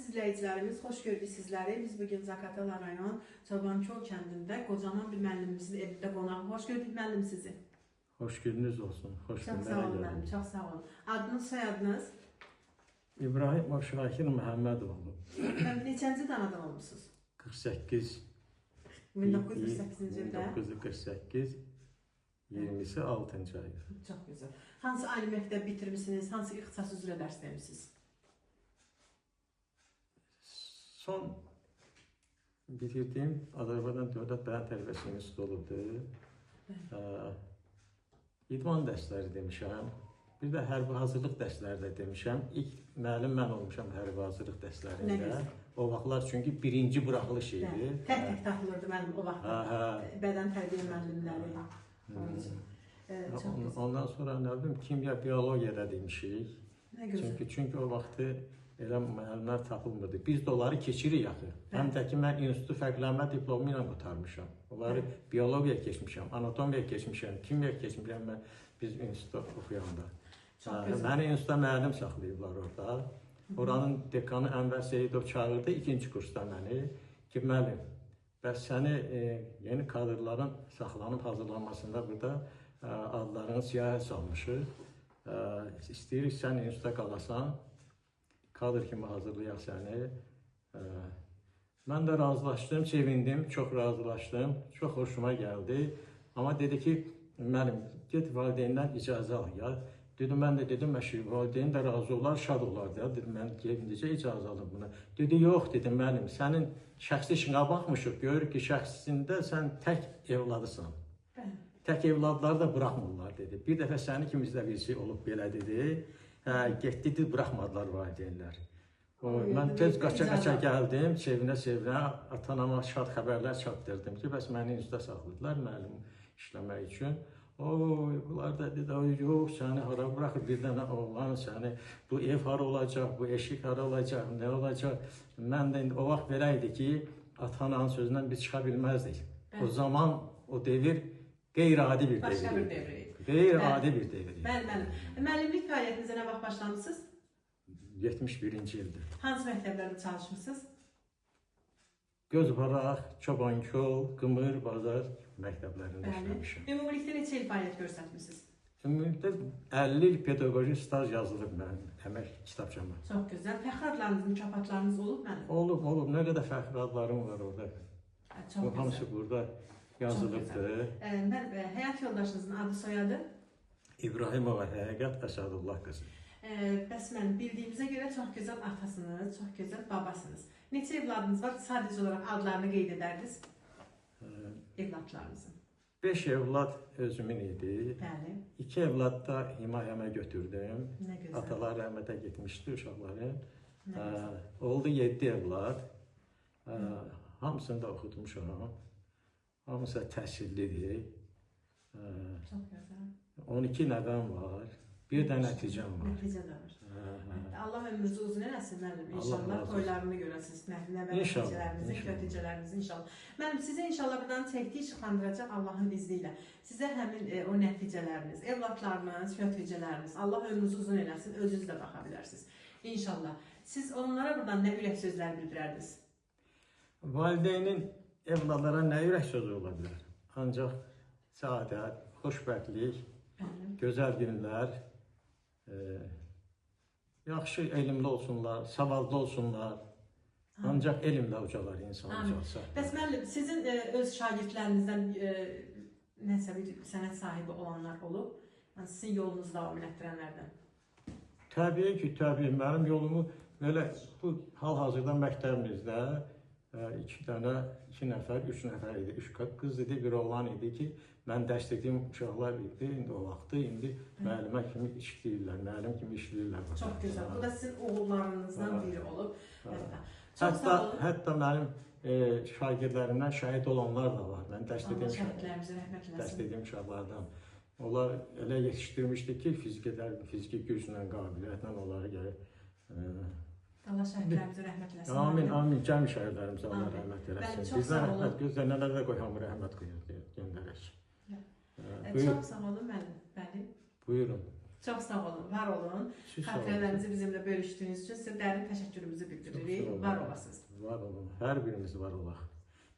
izləyicilərimiz, xoş gördük sizləri. Biz bugün Zaqatala rayon Çobanköy kəndində qocaman bir müəllimimizin evində qonaq. Xoş gördük müəllim sizi. Hoş gününüz olsun. Hoş Çox sağ olun müəllim, çox sağ olun. Adınız, soyadınız? İbrahim Şakir Məhəmmədoğlu. Neçənci anadan olmuşsunuz? 48. 1948-ci ildə. 1948. 20'si 6. ayı. Çox gözəl. Hansı ali məktəb bitirmişsiniz? Hansı ixtisas üzrə dərs vermişsiniz? Son bitirdiğim Azərbaycan Dövlət Bəyan Tərbiyəsi İnstitutudur. İdman dərsləri demişəm. Bir də hərbi hazırlıq dərsləri də demişəm. İlk müəllim mən olmuşam hərbi hazırlıq dərslərində. O vaxtlar çünki birinci buraxılış idi. Tək taxılırdı müəllim o vaxt. Bədən tərbiyə müəllimləri. Ondan sonra nə bileyim kimya, biologiyada demişik. Çünki o vaxtı elə müəllimlər tapılmırdı. Biz də onları keçirik axı. Həm də ki mən institutu fərqlənmə diplomu ilə qurtarmışam. Onları biologiya keçmişəm, anatomiya keçmişəm, kimya keçmişəm biz institutu oxuyanda. Məni instituta müəllim saxlayıblar orada. Oranın dekanı Ənvər Seyidov çağırdı ikinci kursda məni ki, müəllim, bəs səni yeni kadrların saxlanıb hazırlanmasında burada adlarını siyahıya salmışıq. İstəyirik sən instituta qalasan, kadr kimi hazırlayaq səni. Mən də razılaşdım, sevindim, çox razılaşdım, çox hoşuma gəldi. Amma dedi ki, müəllim, get valideyndən icazə al ya. Dedim, mən də dedim, valideyn də razı olar, şad olar da. Dedim, mən necə icazə alım buna? Dedi, yox, dedim, müəllim, sənin şəxsi işinə baxmışıq, görürük ki, şəxsində sən tək evladısan. Tək evladları da buraxmırlar, dedi. Bir dəfə səni kimizdə birisi olub belə dedi. Getdi, buraxmadılar valideynlər. Mən tez qaça-qaça gəldim, sevinə-sevinə, atanama şad xəbərlər çatdırdım ki, bəs məni instituta saxladılar müəllim işləmək üçün. Bunlar da dedi, yox, səni hara bıraxır, bir dənə oğlan səni, bu ev hara olacaq, bu eşik hara olacaq, nə olacaq. Mən də o vaxt belə idi ki, ata-ananın sözündən biz çıxa bilməzdik. O zaman, o devir qeyri-adi bir devir. Başqa bir devir idi. Qeyri-adi bir devir idi. Bəli. Müəllimlik fəaliyyətinizə nə vaxt başlamışsınız? 71-ci ildir. Hansı məktəblərdə çalışmışsınız? Gözbaraq, Çobanköy, Qımır, Bazar məktəblərində işləmişəm. Ümumilikdə neçə il fəaliyyət göstərmişsiniz? Ümumilikdə 50 il pedaqoji staj yazılıb mənim əmək kitabçama. Çox gözəl. Fəxr adlarınız, mükafatlarınız olub mənim? Olub. Nə qədər fəxr adlarım var orada. O hamısı burada yazılıbdır. Həyat yoldaşınızın adı, soyadı? İbrahimova Həqiqət Əsədullah qızı. Bəs mən bildiyimizə görə çox gözəl atasınız, çox gözəl babasınız. Neçə evladınız var? Sadəcə olaraq adlarını qeyd edərdiniz evladlarınızın. 5 evlad özümün idi. Bəli. 2 evlad da himayəmə götürdüm. Nə gözəl. Atalar rəhmətə getmişdi uşaqların. Oldu 7 evlad. Hamısını da oxutmuşam. Hamısı təhsillidir. Çox gözəl. 12 nəvəm var. Bir də nəticəm var. Nəticə də var. Allah ömrünüzü uzun eləsin müəllim. İnşallah toylarını görəsiniz. Nəticələrinizin, kötücələrinizin inşallah. Müəllim, sizə inşallah buradan çəkdiyi işıqlandıracaq Allahın izni ilə. Sizə həmin o nəticələriniz, evlatlarınız, kötücələriniz, Allah ömrünüzü uzun eləsin, özünüz də baxa bilərsiniz. İnşallah. Siz onlara buradan nə ürək sözlər bildirərdiniz? Valideynin evladlara nə ürək sözü ola bilər? Ancaq səadət, xoşbəxtlik, gözəl günlər, yaxşı elmli olsunlar, savadlı olsunlar. Ancaq elmlə ucalar insan ucalsa. Bəs müəllim, sizin öz şagirdlərinizdən nəsə bir sənət sahibi olanlar olub? Sizin yolunuzu davam elətdirənlərdən? Təbii ki, təbii. Mənim yolumu belə bu hal-hazırda məktəbimizdə 2 nəfər, 3 nəfər idi. 3 qız idi, bir oğlan idi ki, mən dəstəklədiyim uşaqlar idi, indi o vaxtı, indi müəllimə kimi işləyirlər, müəllim kimi işləyirlər. Çox gözəl, bu da sizin oğullarınızdan biri olub. Hətta mənim şagirdlərimdən şəhid olanlar da var. Mən dəstəklədiyim uşaqlardan. Onlar elə yetişdirmişdi ki, fiziki güclə, qabiliyyətlə onları gəlib. Allah şəhidlərimizə rəhmət eləsin. Amin. Cəmi şəhidlərimizə Allah rəhmət eləsin. Bizdən rəhmət gözlənələrə də qoy, hamı rəhmət göndərək. Çox sağ olun müəllim. Bəli. Buyurun. Çox sağ olun, var olun. Xatirələrinizi bizimlə bölüşdüyünüz üçün sizə dərin təşəkkürümüzü bildiririk. Var olasınız. Var olun. Hər birimiz var olaq.